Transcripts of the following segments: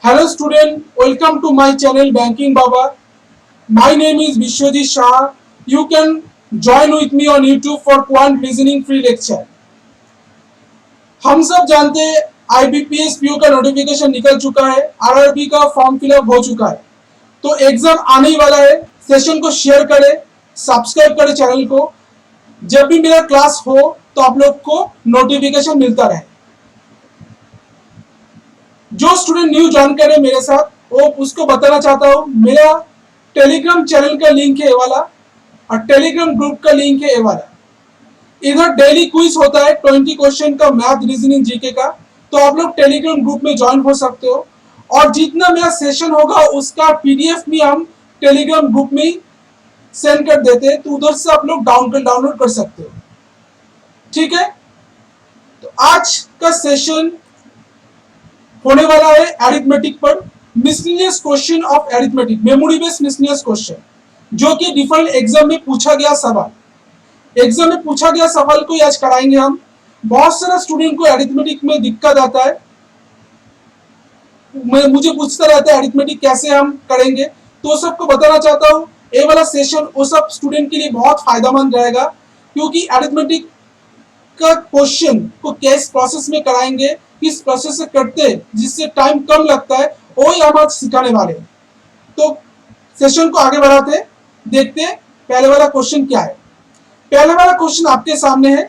Hello student, welcome to my channel Banking Baba. My name is Vishwajit Shah. You can join with me on YouTube for quant reasoning free lecture. हम सब जानते हैं IBPS PO का notification निकल चुका है, RRB का form fill up हो चुका है, तो एग्जाम आने ही वाला है। सेशन को शेयर करें, सब्सक्राइब करें चैनल को। जब भी मेरा क्लास हो तो आप लोग को नोटिफिकेशन मिलता रहे। जो स्टूडेंट न्यू ज्वाइन करे मेरे साथ, वो उसको बताना चाहता हूँ, मेरा टेलीग्राम चैनल का लिंक है ये वाला और टेलीग्राम ग्रुप का लिंक है ये वाला। इधर डेली क्विज होता है 20 क्वेश्चन का, मैथ रीजनिंग जीके का, तो आप लोग टेलीग्राम ग्रुप में ज्वाइन हो सकते हो। और जितना मेरा सेशन होगा उसका पीडीएफ भी हम टेलीग्राम ग्रुप में सेंड कर देते हैं, तो उधर से आप लोग डाउनलोड कर सकते हो। ठीक है, तो आज का सेशन होने वाला है अरिथमेटिक पर, miscellaneous question of arithmetic, memory based miscellaneous question, जो कि डिफरेंट एग्जाम में पूछा गया सवाल। एग्जाम में पूछा गया सवाल को आज कराएंगे हम। बहुत सारा स्टूडेंट को अरिथमेटिक में दिक्कत आता है, मुझे पूछता रहता है अरिथमेटिक कैसे हम करेंगे, तो सबको बताना चाहता हूँ ये वाला सेशन वो सब स्टूडेंट के लिए बहुत फायदेमंद रहेगा, क्योंकि अरिथमेटिक का क्वेश्चन को किस प्रोसेस में कराएंगे, किस प्रोसेस से करते हैं जिससे टाइम कम लगता है, वही हम आज सिखाने वाले हैं। तो सेशन को आगे बढ़ाते हैं, देखते हैं पहले वाला क्वेश्चन क्या है। पहले वाला क्वेश्चन आपके सामने है।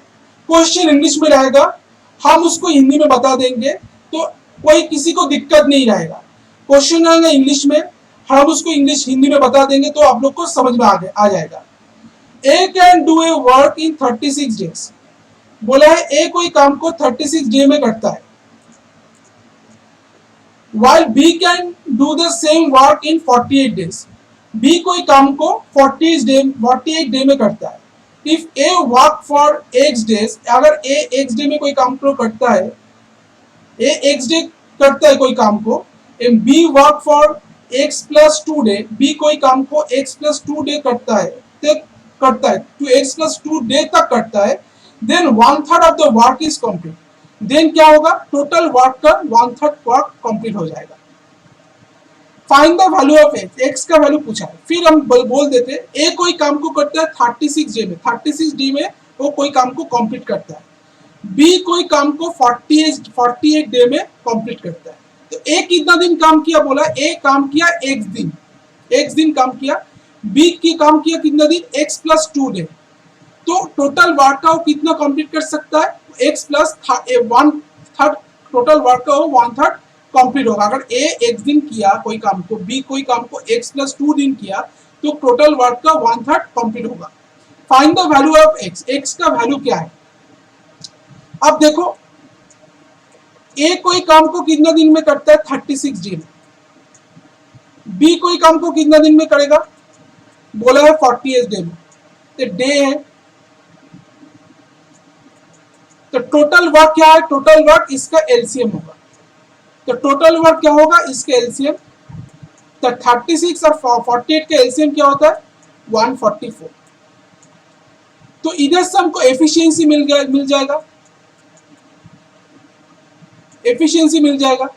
क्वेश्चन इंग्लिश में रहेगा, हम उसको हिंदी में बता देंगे, तो कोई किसी को दिक्कत नहीं रहेगा। क्वेश्चन रहेगा इंग्लिश में, हम उसको इंग्लिश हिंदी में बता देंगे, तो आप लोग को समझ में आ जाएगा। A can do a work in 36 days. बोला है ए कोई काम को 36 डे में करता है, while B can do the same work in 48 days. B कोई काम को 48 डे में करता है। If A work for X days, अगर A X डे में कोई काम को करता है, A X डे करता है कोई काम को, and B work for X plus 2 day, B कोई काम को X plus 2 डे करता है, तो X plus 2 डे तक करता है, then 1/3 of the work is complete. Then क्या होगा, टोटल वर्क का 1/3 वर्क कंप्लीट हो जाएगा। Find the value of x, x का वैल्यू पूछा है। फिर हम बोल देते हैं ए कोई काम को करता है 36 डे में, 36 डे में वो कोई काम को कंप्लीट करता है। बी कोई काम को 48 डे में कंप्लीट करता है। तो ए कितना दिन काम किया, बोला ए काम किया एक्स दिन काम किया। बी की काम किया कितना दिन, एक्स प्लस 2 डे। तो टोटल वर्क का वो कितना कंप्लीट कर सकता है, एक्स प्लस 1/3 टोटल वर्क का वो 1/3 कंप्लीट होगा। अगर ए एक्स दिन किया कोई काम को, बी कोई काम को एक्स प्लस 2 दिन किया, तो टोटल वर्क का 1/3 कंप्लीट होगा। Find the value of x, x का वैल्यू क्या है। अब देखो ए कोई काम को कितना दिन में करता है, 36 डे में। बी कोई काम को कितना दिन में करेगा, बोला है 48 डे में, तो डे है। तो टोटल वर्क क्या है, टोटल वर्क इसका एलसीएम होगा। तो टोटल वर्क क्या होगा, इसका एलसीएम। तो 36 और 48 का एलसीएम क्या होता है, 144। तो इधर से हमको एफिशिएंसी मिल जाएगा, एफिशिएंसी मिल जाएगा।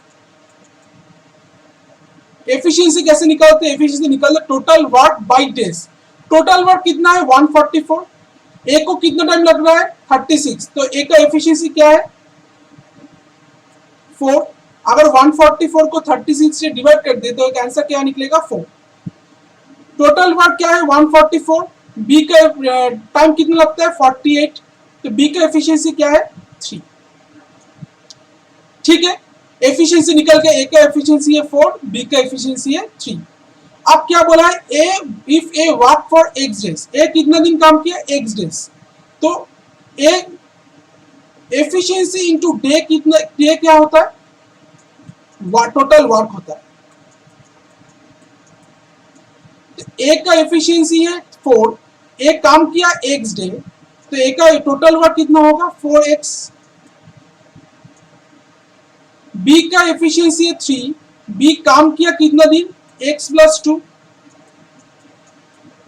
एफिशिएंसी कैसे निकालते हैं, एफिशिएंसी निकालते total work by days. Total work कितना है, 144। ए को कितना टाइम लग रहा है, 36, तो ए का एफिशिएंसी क्या है, 4। अगर 144 को 36 से डिवाइड कर दे तो आंसर क्या निकलेगा, 4। टोटल वर्क क्या है, 144। बी का टाइम कितना लगता है, 48, तो बी का एफिशिएंसी क्या है, 3। ठीक है, एफिशिएंसी निकल के, ए का एफिशिएंसी है 4, बी का एफिशिएंसी है 3। अब क्या बोला है, A if A work for X days, A कितना दिन काम किया, एक्स डेज, तो ए एफिशिएंसी इनटू डे कितना, डे क्या होता है, टोटल वर्क होता है। तो ए का एफिशिएंसी है 4, ए काम किया एक्स डे, तो ए का टोटल वर्क कितना होगा, 4x। बी का एफिशिएंसी है 3, बी काम किया कितना दिन, x प्लस 2,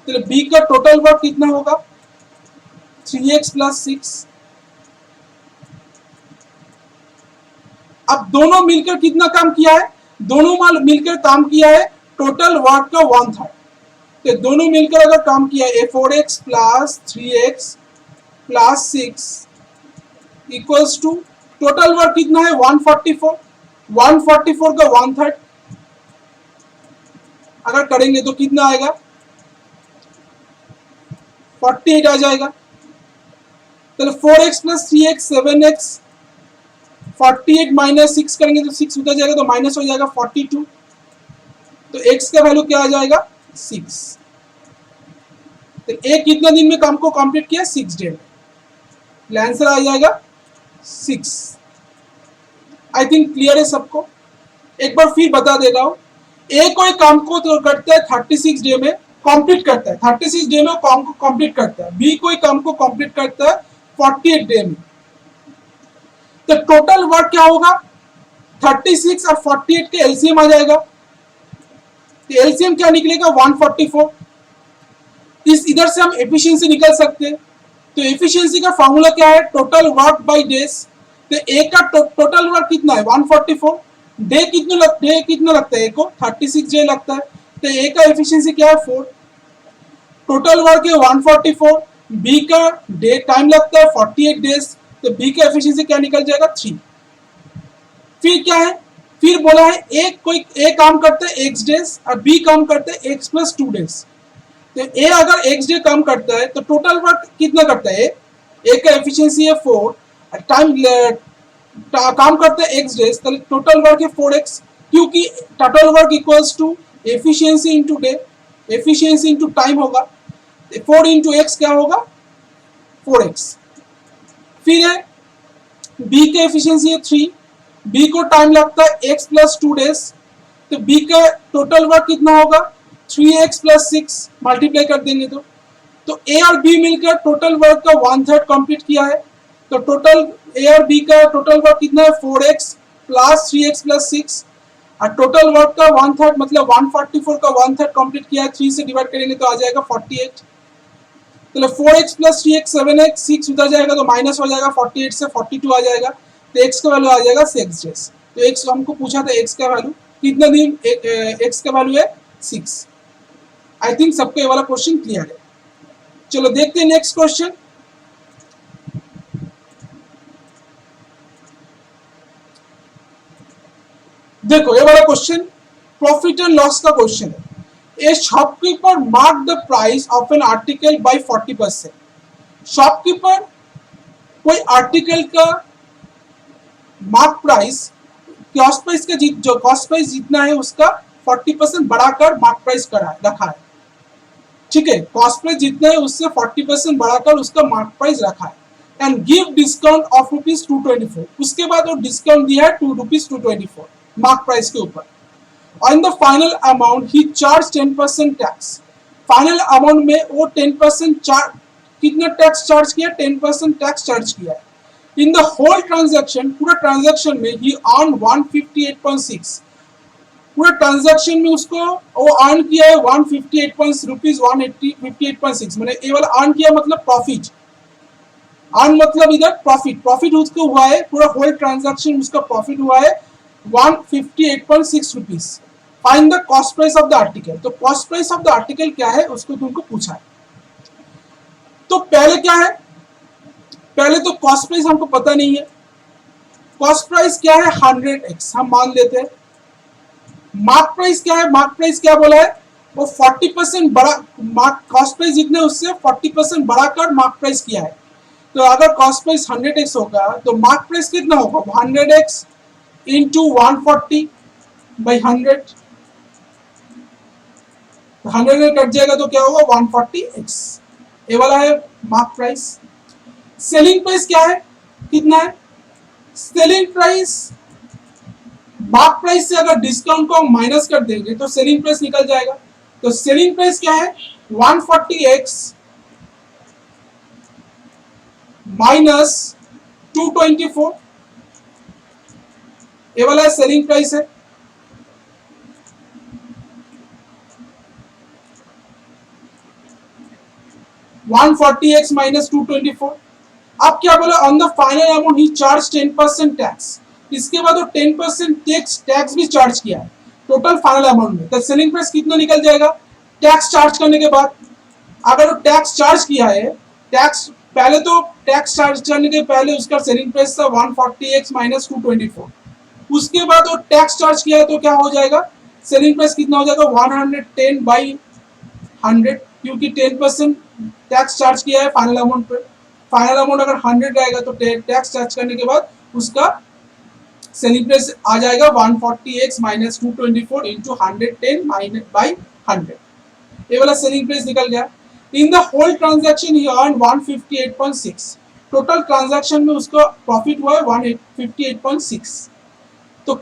तो बी का टोटल वर्क कितना होगा, 3x प्लस 6। अब दोनों मिलकर कितना काम किया है, दोनों माल मिलकर काम किया है टोटल वर्क का 1/3, तो दोनों मिलकर अगर काम किया है 4x plus 3x plus 6 equals to total work कितना है 144, 144 का 1/3 अगर करेंगे तो कितना आएगा 48 आ जाएगा। तो 4x plus 3x 7x 48 minus 6 करेंगे तो 6 उधर जाएगा तो माइनस हो जाएगा 42, तो x का वैल्यू क्या आ जाएगा 6। तो एक कितना दिन में काम को कंप्लीट किया 6 डे में, आंसर आ जाएगा 6। आई थिंक क्लियर है सबको। एक बार फिर बता दे रहा हूं, ए कोई काम को तो करता है 36 डे में कंप्लीट करता है, 36 डे में काम को कंप्लीट करता है। बी कोई काम को कंप्लीट करता है 48 डे में, तो टोटल वर्क क्या होगा 36 और 48 के एलसीएम आ जाएगा, तो एलसीएम क्या निकलेगा 144। इस इधर से हम एफिशिएंसी निकल सकते हैं, तो एफिशिएंसी का फॉर्मूला क्या है टोटल वर्क बाय डेज, तो ए का टोटल वर्क कितना है 144, डे कितना लगता है ए को 36 डे लगता है, तो ए का एफिशिएंसी क्या है 4, टोटल वर्क है 144, बी का डे टाइम लगता है 48 डेज, तो बी का एफिशिएंसी क्या निकल जाएगा 3। फिर क्या है, फिर बोला है ए काम करता है x डेज और बी काम करता है x प्लस 2 डेज, तो ए अगर x डे काम करता है तो टोटल वर्क कितना करता है ए का एफिशिएंसी है 4, टाइम काम करता है x डेज, तो टोटल वर्क है 4x, क्योंकि total work equals to efficiency into day, efficiency into time होगा, 4 इंटू एक्स क्या होगा 4x। फिर है बी का एफिशिएंसी है 3, बी को टाइम लगता है x प्लस 2 डेज, तो बी का टोटल वर्क कितना होगा 3x प्लस 6 मल्टीप्लाई कर देंगे तो ए और बी मिलकर टोटल वर्क का 1/3 कंप्लीट किया है, तो टोटल ए और बी का टोटल वर्क कितना है 4x प्लस 3x प्लस 6, और टोटल वर्क का 1/3 मतलब 144 का 1/3 कंप्लीट किया है, 3 से डिवाइड करेंगे तो आ जाएगा 48, तो 4x प्लस 3x 7x 6 उधर जाएगा तो माइनस हो जाएगा 48 से 42 आ जाएगा, तो x का वैल्यू आ जाएगा 6 डेज। तो x हमको पूछा था x का वैल्यू कितना दिन, x का वैल्यू है 6। आई थिंक सबको ये वाला क्वेश्चन क्लियर है। चलो देखते हैं नेक्स्ट क्वेश्चन। देखो ये वाला क्वेश्चन प्रॉफिट एंड लॉस का क्वेश्चन है। A shopkeeper marked the price of an article by 40%. Shopkeeper कोई आर्टिकल का मार्क प्राइस कॉस्ट प्राइस का जो कॉस्ट प्राइस जितना है उसका 40% बढ़ाकर मार्क प्राइस रखा है, ठीक है, कॉस्ट प्राइस जितना है उससे 40% बढ़ाकर उसका मार्क प्राइस रखा है, एंड गिव डिस्काउंट ऑफ ₹224। उसके बाद वो डिस्काउंट दिया है ₹224 मार्क प्राइस के ऊपर। On the final amount he charged 10% tax. Final amount में वो 10% कितना टैक्स चार्ज किया 10% टैक्स चार्ज किया है। इन द होल ट्रांजैक्शन पूरा ट्रांजैक्शन में ही अर्न 158.6, पूरा ट्रांजैक्शन में उसको वो अर्न किया है 158.6 मैंने ये वाला अर्न किया मतलब प्रॉफिट, अर्न मतलब इधर प्रॉफिट उसको हुआ है, पूरा होल ट्रांजैक्शन उसका प्रॉफिट हुआ है 158.6 rupees. Find the cost price of the article, तो cost price of the article क्या है उसको तुमको पूछा है। तो पहले क्या है, पहले तो कॉस्ट प्राइस हमको पता नहीं है, कॉस्ट प्राइस क्या है 100x हम मान लेते हैं। मार्क प्राइस क्या है, मार्क प्राइस क्या बोला है वो 40% बड़ा, मार्क कॉस्ट प्राइस जितने उससे 40% बढ़ाकर मार्क प्राइस किया है। तो अगर कॉस्ट प्राइस 100x होगा तो मार्क प्राइस कितना होगा 100x इंटू 140 बाई 100, 100 में कट जाएगा तो क्या होगा 140x, ये वाला है मार्क प्राइस। सेलिंग प्राइस क्या है कितना है, सेलिंग प्राइस मार्क प्राइस से अगर डिस्काउंट को माइनस कर देंगे तो सेलिंग प्राइस निकल जाएगा। तो सेलिंग प्राइस क्या है 140x माइनस 224, ये वाला सेलिंग प्राइस है। -140x -224। अब क्या बोला on the final amount he charge 10% tax, इसके बाद वो 10% टैक्स भी चार्ज किया है टोटल फाइनल अमाउंट में, तो सेलिंग प्राइस कितना निकल जाएगा टैक्स चार्ज करने के बाद। अगर वो टैक्स चार्ज किया है, टैक्स पहले तो टैक्स चार्ज करने के पहले उसका सेलिंग प्राइस था 140x माइनस 224, उसके बाद वो टैक्स चार्ज किया है तो क्या हो जाएगा सेलिंग प्राइस कितना हो जाएगा 110/100, क्योंकि 10% टैक्स चार्ज किया है फाइनल अमाउंट पे। फाइनल अमाउंट अगर 100 रहेगा तो टैक्स चार्ज करने के बाद उसका सेलिंग प्राइस आ जाएगा 140x माइनस 224 इंटू 110/100, ये वाला सेलिंग प्राइस निकल गया। In the whole transaction he earn 158.6, total transaction में उसका प्रॉफिट हुआ है 158.6। तो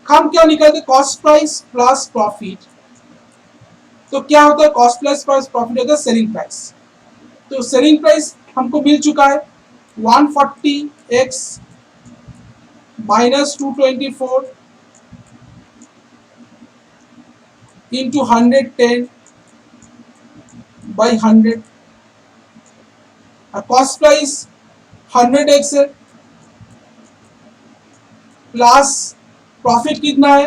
हम क्या निकालते कॉस्ट प्राइस प्लस प्रॉफिट, तो क्या होता है कॉस्ट प्लस प्रॉफिट होता है सेलिंग प्राइस। तो सेलिंग प्राइस हमको मिल चुका है 140x minus 224 into 110/100, cost price 100x है प्लस प्रॉफिट कितना है,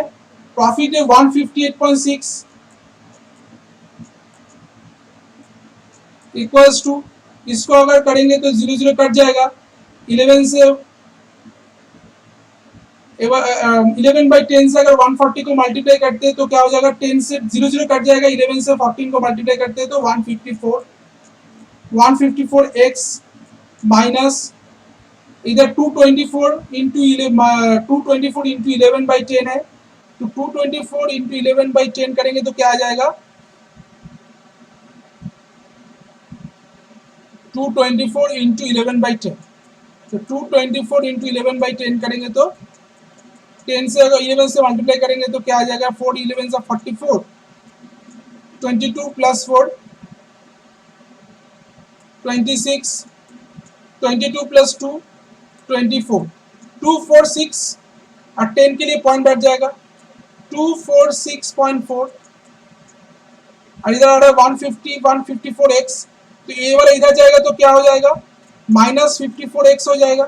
प्रॉफिट है 158.6 इक्वल्स टू, इसको अगर करेंगे तो 0 कट जाएगा, 11 से 11/10 से अगर 140 को मल्टीप्लाई करते हैं तो क्या हो जाएगा 10 से 0 कट जाएगा, 11 से 14 को मल्टीप्लाई करते हैं तो 154x माइनस इधर 224 इंटू 11/10 है, तो 224 इंटू 11/10 करेंगे तो क्या आ जाएगा 224 इंटू 11/10, तो 224 इंटू 11/10 करेंगे तो 10 से अगर 11 से मल्टीप्लाई करेंगे तो क्या आ जाएगा 4 11 से 44, 22 प्लस 4 26, 22 प्लस 2 24, 246 और 10 के लिए पॉइंट बैठ जाएगा 246.4, और इधर आ रहा है 154x, तो ये वाला इधर जाएगा तो क्या हो जाएगा माइनस 54x हो जाएगा,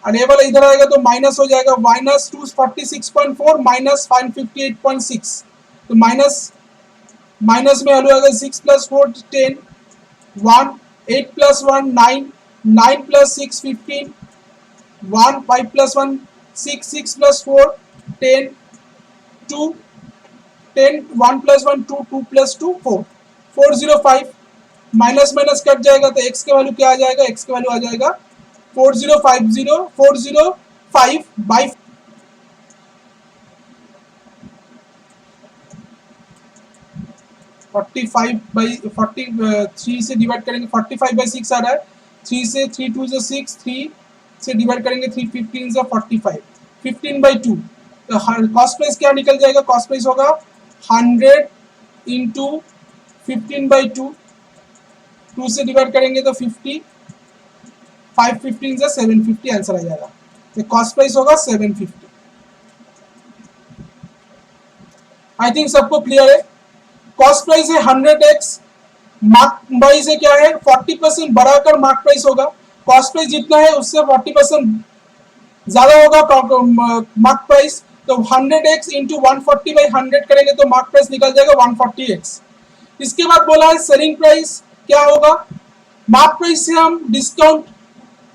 और ये वाला इधर आएगा तो माइनस हो जाएगा माइनस 246.4 माइनस 558.6, तो माइनस में हल होगा 6 plus 4 10, 1 8 plus 1 9, 9 plus 6 15, 1 5 plus 1 6, 6 plus 4 10, 2 10, 1 plus 1 2, 2 plus 2 4, 405, minus minus cut जाएगा तो x के वैल्यू क्या आ जाएगा, x के वैल्यू आ जाएगा 405 बाई 3 से डिवाइड करेंगे 45/6 आ रहा है, 3 से 3 2 से 6, 3 से डिवाइड करेंगे 3 15 से 45, 15/2, तो कॉस्ट प्राइस क्या निकल जाएगा, कॉस्ट प्राइस होगा 100 इंटू 15/2, 2 से डिवाइड करेंगे तो 50, 5 15 से 750 आंसर आ जाएगा, तो कॉस्ट प्राइस होगा 750। आई थिंक सबको क्लियर है। कॉस्ट प्राइस है 100x, मार्क प्राइस है क्या है 40% बढ़ाकर मार्क प्राइस होगा, कॉस्ट प्राइस जितना है उससे 40% ज्यादा होगा मार्क प्राइस, तो 100x इंटू 140/100 करेंगे तो मार्क प्राइस निकल जाएगा 140x। इसके बाद बोला है सेलिंग प्राइस क्या होगा, मार्क प्राइस से हम डिस्काउंट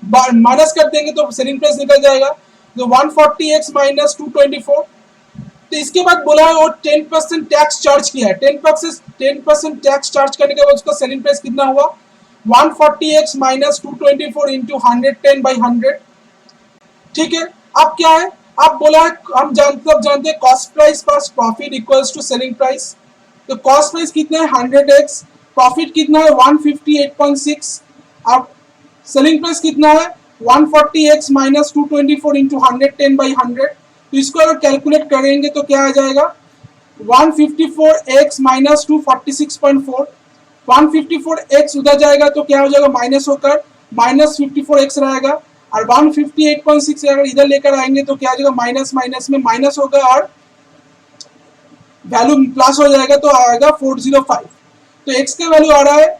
माइनस कर देंगे तो सेलिंग प्राइस निकल जाएगा, तो 140x माइनस 224, तो इसके बाद बोला है वो 10% टैक्स चार्ज किया है, 10% टैक्स चार्ज करने के बाद उसका सेलिंग प्राइस कितना हुआ 140x माइनस 224 इंटू 110/100, ठीक है। अब क्या है, अब बोला है हम जानते हैं cost price plus profit equals to selling price, तो कॉस्ट प्राइस कितना है 100x, प्रॉफिट कितना है 158.6, अब सेलिंग प्राइस कितना है 140x माइनस 224 इंटू 110/100, तो इसको अगर कैलकुलेट करेंगे तो क्या आ जाएगा 154x माइनस 246.4, 154x उधर जाएगा तो क्या हो जाएगा माइनस होकर माइनस 54x रहेगा, और 158.6 अगर इधर लेकर आएंगे तो क्या आ जाएगा माइनस माइनस में माइनस होगा और वैल्यू प्लस हो जाएगा तो आएगा 405, तो x का वैल्यू आ रहा है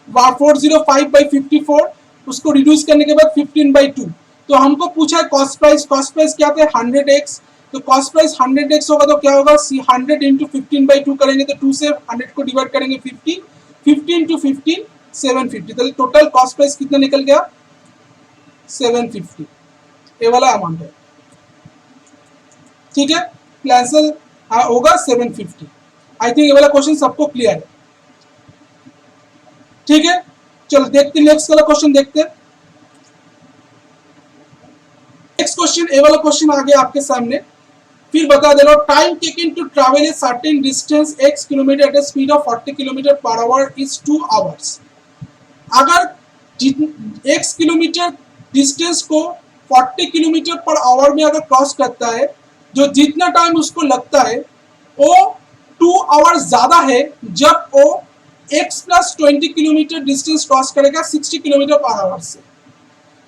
405/54, उसको रिड्यूस करने के बाद 15/2। तो हमको पूछा है कॉस्ट प्राइस क्या था 100x, तो कॉस्ट प्राइस 100x होगा तो क्या होगा 100 इंटू 15/2 करेंगे तो 2 से 100 को डिवाइड करेंगे 50, 50 इंटू 15 750, तो टोटल कॉस्ट प्राइस कितना निकल गया 750, ये वाला अमाउंट है। ठीक है, आंसर होगा 750। आई थिंक ये वाला क्वेश्चन सबको क्लियर है। ठीक है, चलो देखते नेक्स्ट वाला क्वेश्चन देखते हैं। नेक्स्ट क्वेश्चन ये वाला क्वेश्चन आ गया आपके सामने, फिर बता दे रहा हूं time taken to travel a certain distance x kilometre at a speed of 40 kilometre पर आवर इज 2 आवर्स। अगर x किलोमीटर डिस्टेंस को 40 किलोमीटर पर आवर में अगर क्रॉस करता है, जो जितना टाइम उसको लगता है वो 2 आवर्स ज्यादा है जब वो x plus 20 kilometre distance cross करेगा 60 किलोमीटर पर आवर से।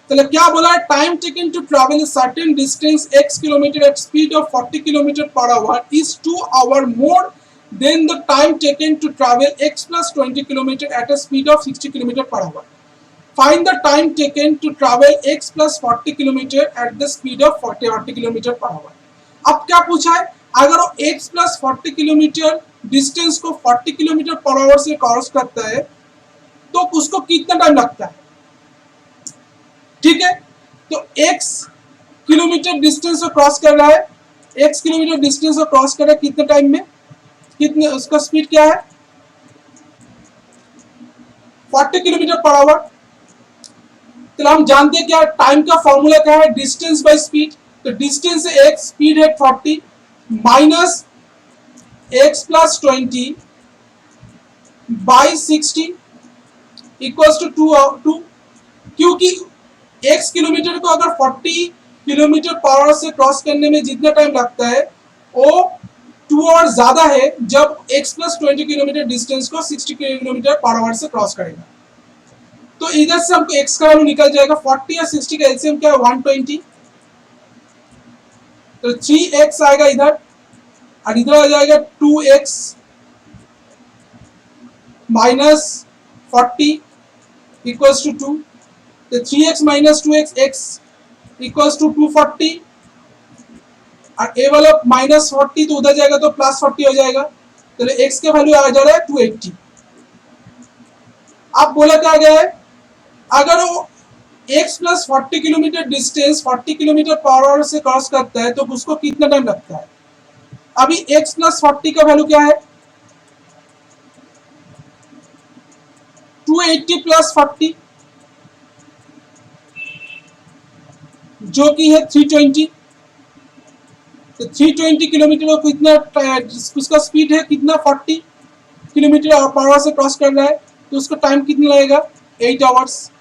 तो क्या बोला है time taken to travel certain distance x kilometre at speed of 40 kilometre पर hour is 2 hour more than the time taken to travel x plus 20 kilometre at a speed of 60 kilometre पर hour. Find the time taken to travel x plus 40 kilometre at the speed of 40 kilometre पर hour. अब क्या पूछा है, अगर वो x plus 40 kilometre distance को 40 kilometre per hour से क्रॉस करता है तो उसको कितना टाइम लगता है। ठीक है, तो x किलोमीटर डिस्टेंस को क्रॉस कर रहा है, x किलोमीटर डिस्टेंस को क्रॉस कर रहा है कितने टाइम में, कितने उसका स्पीड क्या है 40 किलोमीटर पर आवर। तो हम जानते हैं क्या टाइम का फॉर्मूला क्या है डिस्टेंस बाय स्पीड, तो डिस्टेंस है x, स्पीड है 40 minus x plus 20 by 60 equals to 2। क्योंकि x किलोमीटर को अगर 40 किलोमीटर पर आवर से क्रॉस करने में जितना टाइम लगता है वो 2 आवर ज्यादा है जब x प्लस 20 किलोमीटर डिस्टेंस को 60 किलोमीटर पर आवर से क्रॉस करेगा। तो इधर से हमको x का वैल्यू निकल जाएगा 40 और 60 का एलसीएम क्या है 120, तो 3x आएगा इधर और इधर आ जाएगा 2x माइनस 40 इक्वल्स टू 2, तो 3x minus 2x x equals to 240 और ए वाला माइनस 40 तो उधर जाएगा तो प्लस 40 हो जाएगा, तो x का वैल्यू आ जा रहा है 280। अब बोला क्या गया है अगर वो x plus 40 kilometre distance 40 kilometre per hour से क्रॉस करता है तो उसको कितना टाइम लगता है। अभी x प्लस 40 का वैल्यू क्या है 280 प्लस 40 जो कि है 320, तो 320 किलोमीटर को कितना उसका स्पीड है कितना 40 किलोमीटर पर आवर से क्रॉस कर रहा है, तो उसका टाइम कितना लगेगा 8 आवर्स,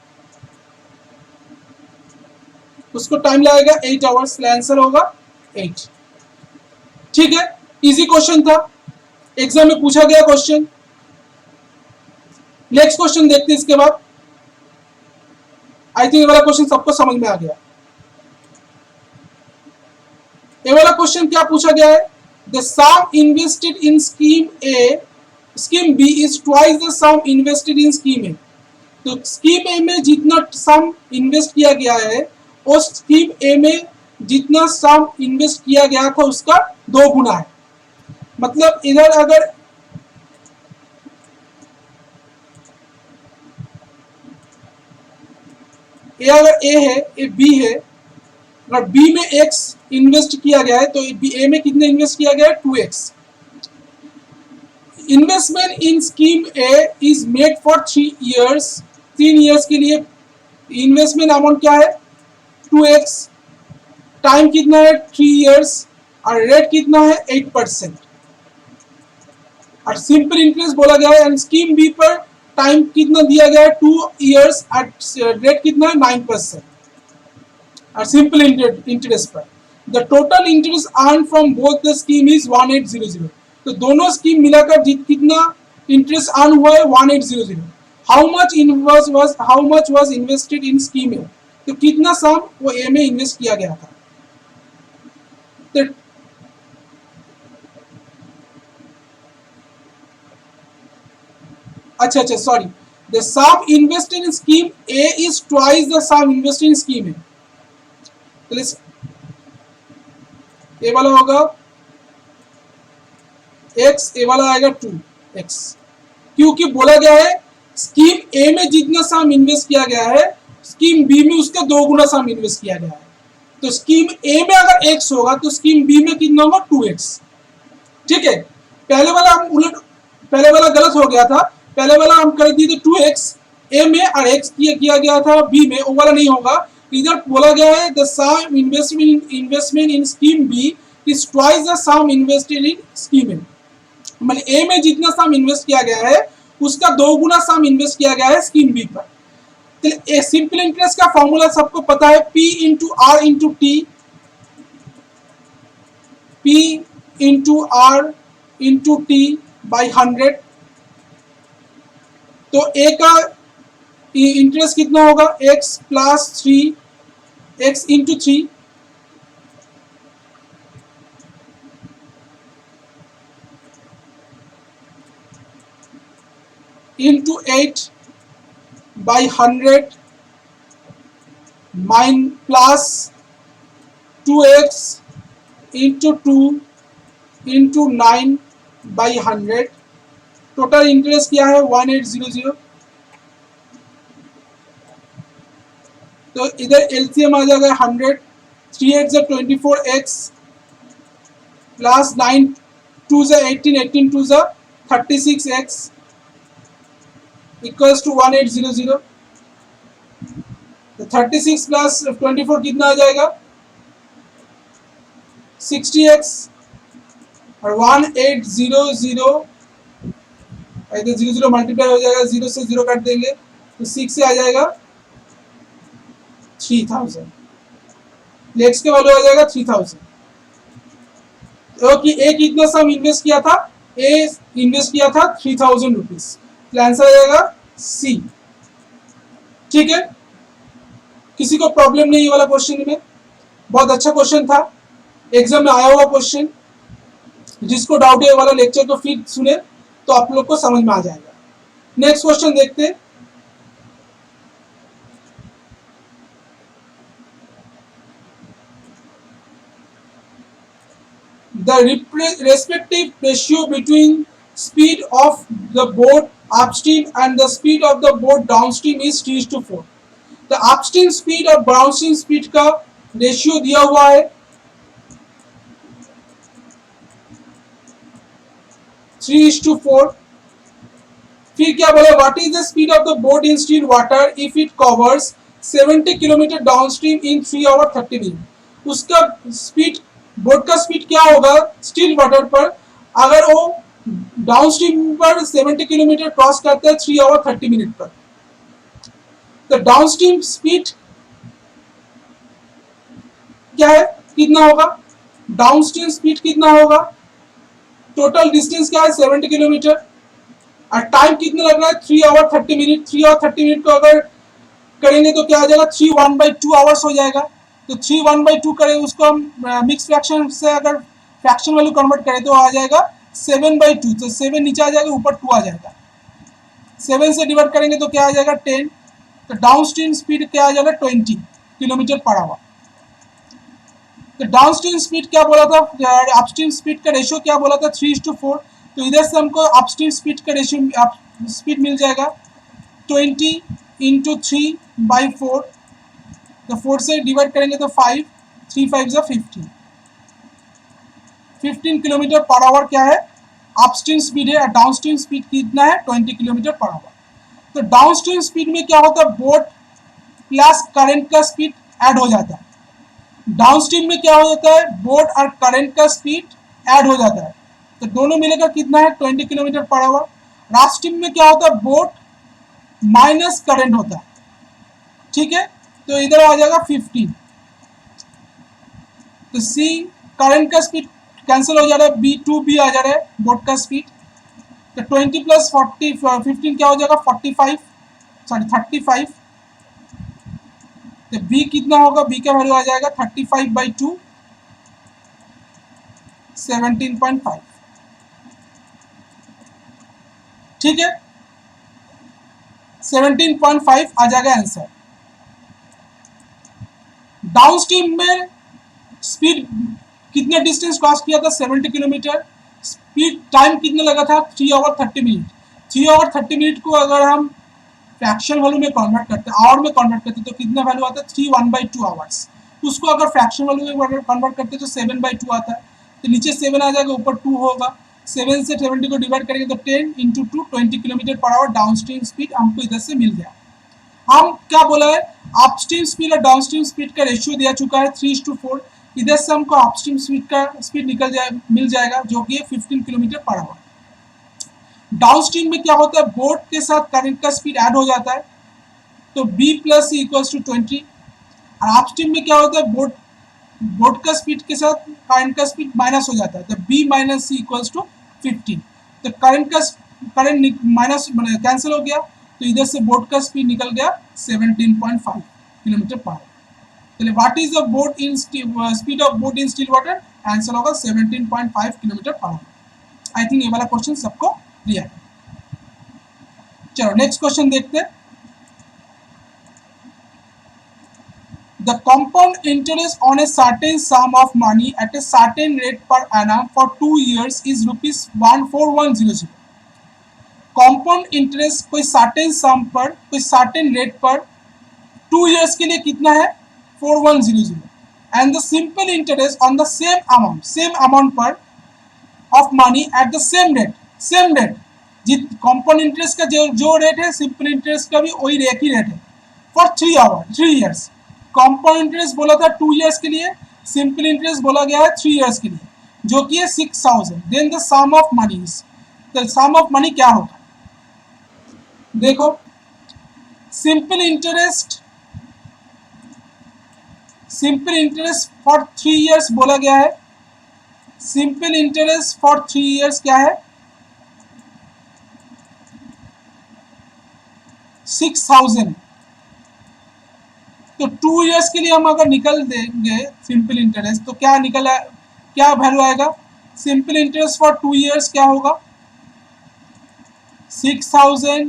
उसको टाइम लगेगा 8 आवर्स, आंसर होगा 8। ठीक है, इजी क्वेश्चन था, एग्जाम में पूछा गया क्वेश्चन। नेक्स्ट क्वेश्चन देखते हैं इसके बाद। आई थिंक ये वाला क्वेश्चन सबको समझ में आ गया। ये वाला क्वेश्चन क्या पूछा गया है the sum invested in scheme B is twice the sum invested in scheme A. तो स्कीम ए में जितना सम इन्वेस्ट किया गया है उस स्कीम ए में जितना सम इन्वेस्ट किया गया था उसका 2 गुना है। मतलब इधर अगर ए अगर ए है ए बी है, अगर बी में x इन्वेस्ट किया गया है तो ए में कितने इन्वेस्ट किया गया है 2x। Investment in scheme A is made for 3 years, 3 years के लिए इन्वेस्टमेंट अमाउंट क्या है 2x, टाइम कितना है 3 इयर्स और रेट कितना है 8% और सिंपल इंटरेस्ट बोला गया है। एंड स्कीम बी पर टाइम कितना दिया गया है 2 इयर्स और रेट कितना है 9% और सिंपल इंटरेस्ट पर। The total interest earn from both the scheme is 1800। तो दोनों स्कीम मिलाकर कितना इंटरेस्ट अर्न हुआ है 1800। How much was invested in scheme A, तो कितना सम वो ए में इन्वेस्ट किया गया था। तो अच्छा sorry, the sum invested in scheme A is twice the sum invested in scheme A. तो ए वाला होगा x, ए वाला आएगा 2x, क्योंकि बोला गया है स्कीम ए में जितना सम इन्वेस्ट किया गया है स्कीम बी में उसका 2 गुना सम इन्वेस्ट किया गया है। तो स्कीम ए में अगर x होगा तो स्कीम बी में कितना होगा 2x। ठीक है, पहले वाला हम उलट, पहले वाला गलत हो गया था, पहले वाला हम कर दिए थे 2x ए में और x किया गया था बी में, वो वाला नहीं होगा। इधर बोला गया है the sum investment in scheme B is twice the sum invested in scheme A. मतलब ए में जितना सम इन्वेस्ट किया गया है उसका 2 गुना सम इन्वेस्ट किया गया है स्कीम बी पर। तो सिंपल इंटरेस्ट का फॉर्मूला सबको पता है, P into R into T, P into R into T by 100। तो ए का इंटरेस्ट कितना होगा x plus 3x into 3 into 8 by 100 plus 2x into 2 into 9 by 100। Total interest क्या है 1800। तो इधर एलसीएम आ जाएगा 100, 3x 24x plus 9 2 18, 18 2 36x equals to 1800। तो 36 प्लस 24 कितना आ जाएगा 60x और 1800 इधर 00 मल्टीप्लाई हो जाएगा, 0 से 0 काट देंगे तो 6 से आ जाएगा 3000। x के वैल्यू आ जाएगा 3000। तो कि ए कितना सम इन्वेस्ट किया था, ए इन्वेस्ट किया था 3000 रुपीज। तो आंसर आ जाएगा सी। ठीक है, किसी को प्रॉब्लम नहीं वाला क्वेश्चन में, बहुत अच्छा क्वेश्चन था, एग्जाम में आया हुआ क्वेश्चन। जिसको डाउट है वाला लेक्चर तो फिर सुने तो आप लोग को समझ में आ जाएगा। नेक्स्ट क्वेश्चन देखते हैं। The respective ratio between speed of the boat upstream and the speed of the boat downstream is 3:4। The upstream speed और downstream speed का रेशियो दिया हुआ है 3:4। फिर क्या बोला, what is the speed of the boat in still water if it covers 70 kilometre downstream in 3 hour 30 minute. उसका speed, boat का स्पीड क्या होगा स्टिल वाटर पर अगर वो डाउनस्ट्रीम पर 70 किलोमीटर क्रॉस करता है 3 आवर 30 मिनट पर। तो डाउनस्ट्रीम स्पीड क्या है, कितना होगा, डाउनस्ट्रीम स्पीड कितना होगा, टोटल डिस्टेंस क्या है 70 किलोमीटर और टाइम कितना लग रहा है 3 आवर 30 मिनट। 3 आवर 30 मिनट को अगर करेंगे तो क्या आ जाएगा 3 1/2 आवर्स हो जाएगा। तो 3 1/2 करें उसको हम मिक्स फ्रैक्शन से अगर फ्रैक्शन वैल्यू कन्वर्ट करें तो आ जाएगा 7/2। तो 7 नीचे आ जाएगा, ऊपर 2 आ जाएगा। 7 से डिवाइड करेंगे तो क्या आ जाएगा 10। तो डाउनस्ट्रीम स्पीड क्या आ जाएगा 20 किलोमीटर पर आवर। तो डाउनस्ट्रीम स्पीड क्या बोला था, अपस्ट्रीम स्पीड का रेशियो क्या बोला था 3:4। तो इधर से हमको अपस्ट्रीम स्पीड का रेशियो स्पीड मिल जाएगा 20 इंटू 3/4। तो 4 से डिवाइड करेंगे तो 5, 3 5 15। 15 किलोमीटर पर आवर क्या है अपस्ट्रीम स्पीड है और डाउनस्ट्रीम स्पीड कितना है 20 किलोमीटर पर आवर। तो डाउनस्ट्रीम स्पीड में क्या होता है, बोट प्लस करंट का स्पीड ऐड हो जाता है। डाउनस्ट्रीम में क्या हो जाता है, बोट और करंट का स्पीड ऐड हो जाता है। तो दोनों मिलेकर कितना है 20 किलोमीटर पर आवर। अपस्ट्रीम में क्या होता है, बोट माइनस करंट होता है। ठीक है, तो इधर आ जाएगा 15। तो सी करंट का स्पीड कैंसिल हो जा रहा है, B2B आ जा रहा है बोट का स्पीड। तो 20 प्लस 40 15 क्या हो जाएगा 45, सॉरी 35। तो B कितना होगा, B का वैल्यू आ जाएगा 35/2 17.5। ठीक है, 17.5 आ जाएगा आंसर। डाउनस्ट्रीम में स्पीड कितने डिस्टेंस क्रॉस किया था 70 किलोमीटर। स्पीड टाइम कितना लगा था 3 आवर 30 मिनट। 3 आवर 30 मिनट को अगर हम फ्रैक्शन वैल्यू में कन्वर्ट करते हैं, आवर में कन्वर्ट करते हैं, तो कितना वैल्यू आता है 3 1/2 आवर्स। उसको अगर फ्रैक्शन वैल्यू में कन्वर्ट करते हैं तो 7/2 आता है। तो नीचे 7 आ जाएगा, ऊपर 2 होगा। 7 से 70 को डिवाइड करेंगे तो 10 × 2 20 kilometre per hour downstream speed हमको इधर से मिल गया। हम क्या बोला है, अपस्ट्रीम स्पीड और डाउनस्ट्रीम स्पीड का रेशियो दिया चुका है 3:4। इधर से हमको अपस्ट्रीम स्पीड का स्पीड मिल जाएगा जो कि 15 किलोमीटर पर आवर। डाउनस्ट्रीम में क्या होता है, बोट के साथ करंट का स्पीड ऐड हो जाता है, तो B + C = 20। और अपस्ट्रीम में क्या होता है, बोट का स्पीड के साथ करंट का स्पीड माइनस हो जाता है, तो B - C = 15। तो करंट माइनस कैंसिल हो गया, तो इधर से बोट का स्पीड निकल गया 17.5 किलोमीटर पर आवर। चलिए, what is the boat in speed of boat in still water, answer होगा 17.5 kilometre per hour. I think ये वाला क्वेश्चन सबको क्लियर है। चलो नेक्स्ट क्वेश्चन देखते हैं। The compound interest on a certain sum of money at a certain rate per annum for 2 years is ₹14100। compound interest कोई certain sum पर, कोई certain rate पर 2 years के लिए कितना है 4100, and the simple interest on the same amount पर of money at the same rate compound interest का जो रेट है simple interest का भी वही एक ही रेट है for 3 years। compound interest बोला था 2 years के लिए, simple interest बोला गया है 3 years के लिए, जो कि है 6000। then the sum of money is, तो sum of money क्या होगा, देखो simple interest फॉर 3 years बोला गया है। सिंपल इंटरेस्ट फॉर 3 years क्या है 6000। तो 2 years के लिए हम अगर निकल देंगे सिंपल इंटरेस्ट, तो क्या क्या वैल्यू आएगा, सिंपल इंटरेस्ट फॉर 2 years क्या होगा 6000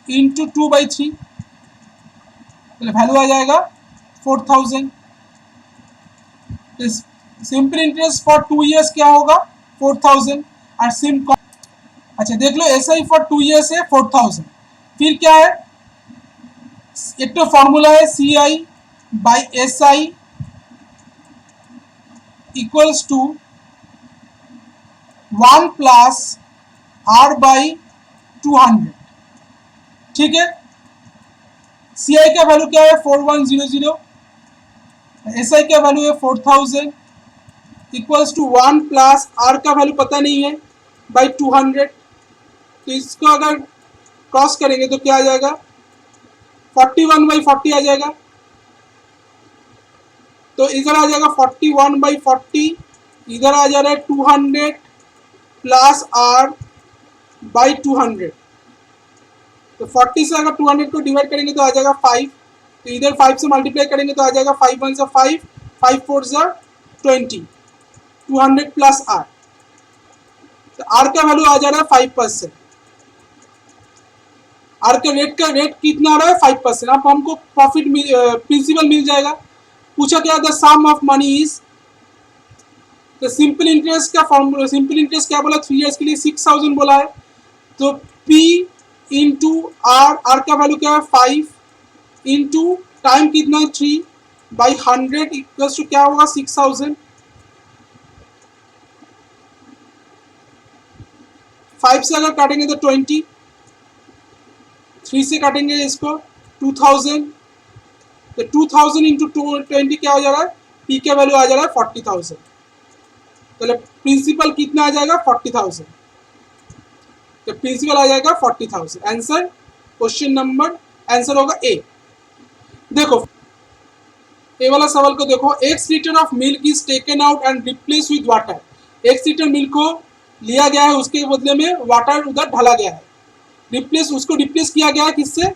× 2/3, वैल्यू आ जाएगा 4000। सिंपल इंटरेस्ट फॉर 2 years क्या होगा 4000। और अच्छा देख लो, SI फॉर 2 years है 4000। फिर क्या है, एक तो फॉर्मूला है CI/SI = 1 + R/200। ठीक है, CI का वैल्यू क्या है 4100, SI का वैल्यू है 4000 = 1 + R का वैल्यू पता नहीं है /200। तो इसको अगर क्रॉस करेंगे तो क्या आ जाएगा 41/40 आ जाएगा। तो इधर आ जाएगा 41/40, इधर आ जा रहा है 200 + R/200। तो 40 से अगर 200 को डिवाइड करेंगे तो आ जाएगा 5। तो इधर 5 से मल्टीप्लाई करेंगे तो आ जाएगा 5 1 = 5, 5 4 = 20, 200 + R। तो R का वैल्यू आ जा रहा है 5%। R का रेट कितना आ रहा है 5%। अब हमको प्रॉफिट प्रिंसिपल मिल जाएगा। पूछा क्या the sum of money is, तो सिंपल इंटरेस्ट का फॉर्मूला, सिंपल इंटरेस्ट क्या बोला 3 years के लिए 6000 बोला है। तो P × R का वैल्यू क्या है 5 × टाइम कितना है 3/100 = क्या होगा 6000। 5 से अगर काटेंगे तो 20, 3 से काटेंगे इसको 2000। तो 2000 × 20 क्या हो जा रहा है, P का वैल्यू आ जा रहा है 40000। तो प्रिंसिपल कितना आ जाएगा 40000। तो प्रिंसिपल आ जाएगा 40000। आंसर क्वेश्चन नंबर आंसर होगा A। देखो ए वाला सवाल को देखो, 1 litre of milk is taken out and replace with water. 1 litre milk को लिया गया है, उसके बदले में वाटर उधर ढाला गया है। उसको रिप्लेस किया गया है किससे,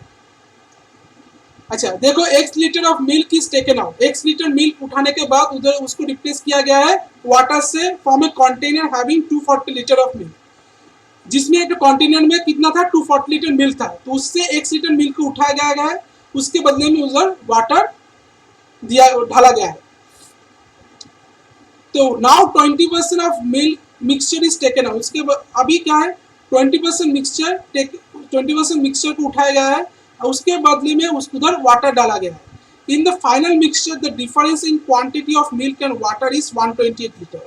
अच्छा देखो 1 litre of milk is taken out, 1 litre milk उठाने के बाद उधर उसको रिप्लेस किया गया है वाटर से from a container having 240 litre of milk. जिसमें एक कॉन्टिनेंट में कितना था 240 लीटर मिल्क था, तो उससे 1 लीटर मिल्क को उठाया गया है, उसके बदले में उधर वाटर दिया ढाला गया है। तो now 20% of milk mixture is taken out, उसके अभी क्या है 20% मिक्सचर को उठाया गया है और उसके बदले में उधर वाटर डाला गया है। In the final mixture the difference in quantity of milk and water is 128 litre.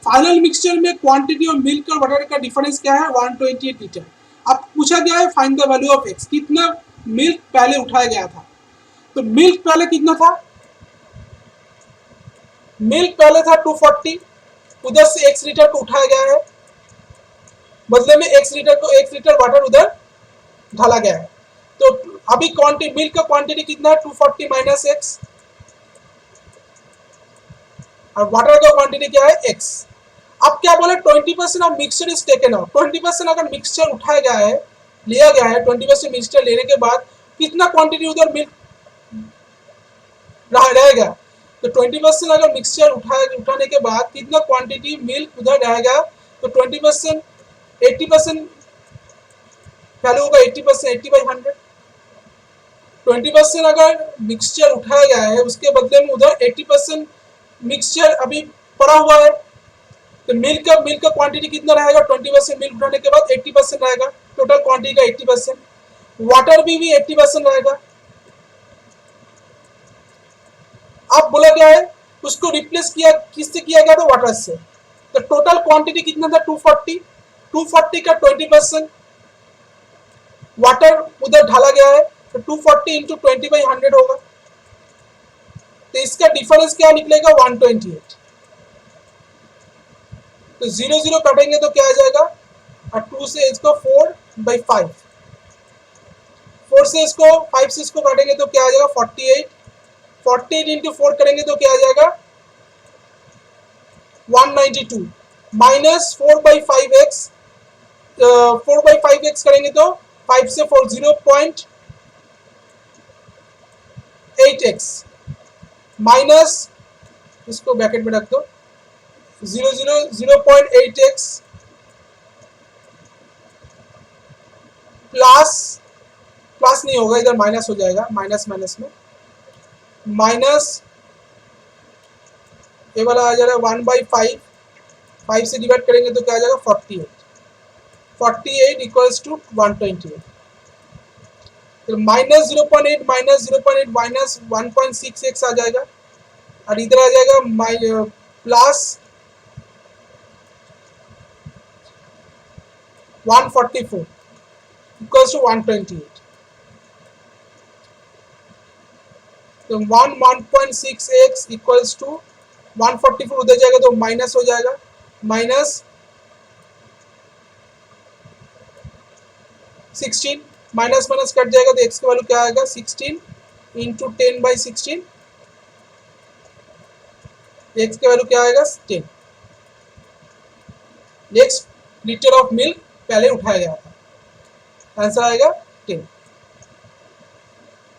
Final mixture में क्वांटिटी ऑफ मिल्क और वाटर का डिफरेंस क्या है 128 लीटर। अब पूछा गया है find the value of x, कितना मिल्क पहले उठाया गया था। तो मिल्क पहले कितना था, मिल्क पहले था 240, उधर से 1 लीटर को उठाया गया है, बदले में 1 लीटर वाटर उधर ढाला गया है। तो अभी क्वांटिटी मिल्क का क्वांटिटी कितना है 240 माइनस एक्स, और वाटर का क्वांटिटी क्या है एक्स। अब क्या बोले 20% of mixture is taken out. 20% अगर मिक्सचर उठाया गया है, लिया गया है, 20% मिक्सचर लेने के बाद कितना क्वांटिटी उधर मिल्क रहेगा। तो 20% अगर मिक्सचर उठाने के बाद कितना क्वांटिटी मिल्क उधर रहेगा, तो 20% 80% वैल्यू होगा 80%, 80/100। 20% अगर मिक्सचर उठाया गया है, उसके बदले में उधर 80% मिक्सचर अभी पड़ा हुआ है, तो मिल्क का क्वांटिटी कितना रहेगा 20% मिल्क उठाने के बाद 80% रहेगा, टोटल क्वांटिटी का 80%। वाटर भी 80% रहेगा। अब बोला गया है उसको रिप्लेस किया किससे किया गया था, वाटर से। तो टोटल क्वांटिटी कितना था 240 का 20% वाटर उधर ढाला गया है, तो 240 इंटू 20/100 होगा। तो इसका डिफरेंस क्या निकलेगा 128। तो 0 0 काटेंगे तो क्या आ जाएगा, और 2 से इसको 4/5, 4 से इसको 5 से इसको काटेंगे तो क्या आ जाएगा 48, 48 इंटू 4 करेंगे तो क्या आ जाएगा 192 माइनस 4/5x, 4/5x करेंगे तो 5 से 4 0.8x माइनस, इसको ब्रैकेट में रख दो 0.8x प्लस नहीं होगा, इधर माइनस हो जाएगा, माइनस में माइनस ये वाला आ जाएगा 1/5, 5 से डिवाइड करेंगे तो क्या आ जाएगा 48 इक्वल्स टू 128। तो माइनस 0.8 माइनस 1.6x आ जाएगा, और इधर आ जाएगा प्लस 144 इक्वल्स टू 128। तो 1.6x इक्वल्स टू 144 उधर जाएगा तो माइनस हो जाएगा, माइनस 16, माइनस कट जाएगा तो x की वैल्यू क्या आएगा 16 इंटू 10/16, x की वैल्यू क्या आएगा 10। नेक्स्ट लीटर ऑफ मिल्क पहले उठाया गया था, आंसर आएगा 10।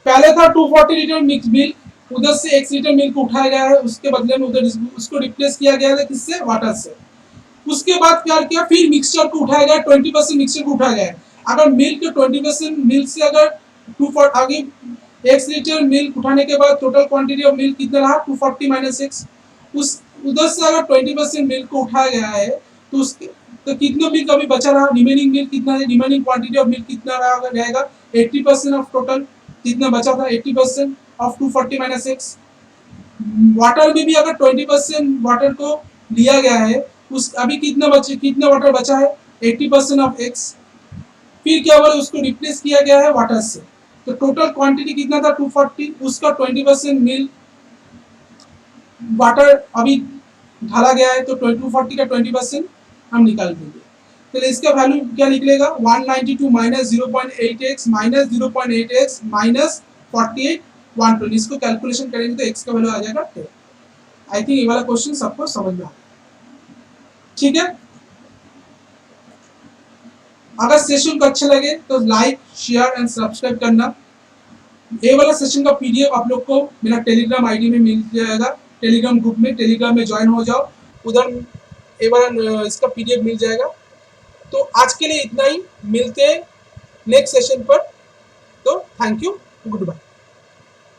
पहले था 240 लीटर मिक्स मिल्क, उधर से 1 लीटर मिल्क उठाया गया है, उसके बदले में उधर उसको रिप्लेस किया गया है किससे, वाटर से। उसके बाद क्या किया, फिर मिक्सचर को उठाया गया, 20% मिक्सचर को उठाया गया है। अगर मिल्क 20% मिल्क से अगर 240 आगे 1 लीटर मिल्क उठाने के बाद टोटल क्वांटिटी ऑफ मिल्क कितना रहा 240 माइनस 6, उस उधर से अगर 20% मिल्क को उठाया गया है तो उसके तो कितना मिल्क अभी बचा रहा, रिमेनिंग मिल्क कितना है, रिमेनिंग क्वांटिटी ऑफ मिल्क कितना रहेगा 80% ऑफ टोटल कितना बचा था 80% ऑफ 240 माइनस 6। वाटर में भी अगर 20% वाटर को लिया गया है, उस अभी कितना वाटर बचा है 80% ऑफ एक्स, फिर क्या बोले उसको रिप्लेस किया गया है वाटर से। तो टोटल क्वांटिटी कितना था 240, उसका 20% मिल्क वाटर अभी ढाला गया है, तो 240 का 20% हम निकाल देंगे। तो इसका वैल्यू क्या निकलेगा 192 minus 0.8x minus 0.8x minus 48 120, इसको कैलकुलेशन करेंगे तो x का वैल्यू आ जाएगा 10। आई थिंक ये वाला क्वेश्चन सबको समझ में आ गया, ठीक है। अगर सेशन को अच्छा लगे तो लाइक शेयर एंड सब्सक्राइब करना। ये वाला सेशन का पीडीएफ आप लोग को मेरा टेलीग्राम आईडी में मिल जाएगा, टेलीग्राम ग्रुप में, टेलीग्राम में ज्वाइन हो जाओ, उधर ये वाला इसका पीडीएफ मिल जाएगा, तो आज के लिए इतना ही, मिलते हैं नेक्स्ट सेशन पर। तो थैंक यू, गुड बाय।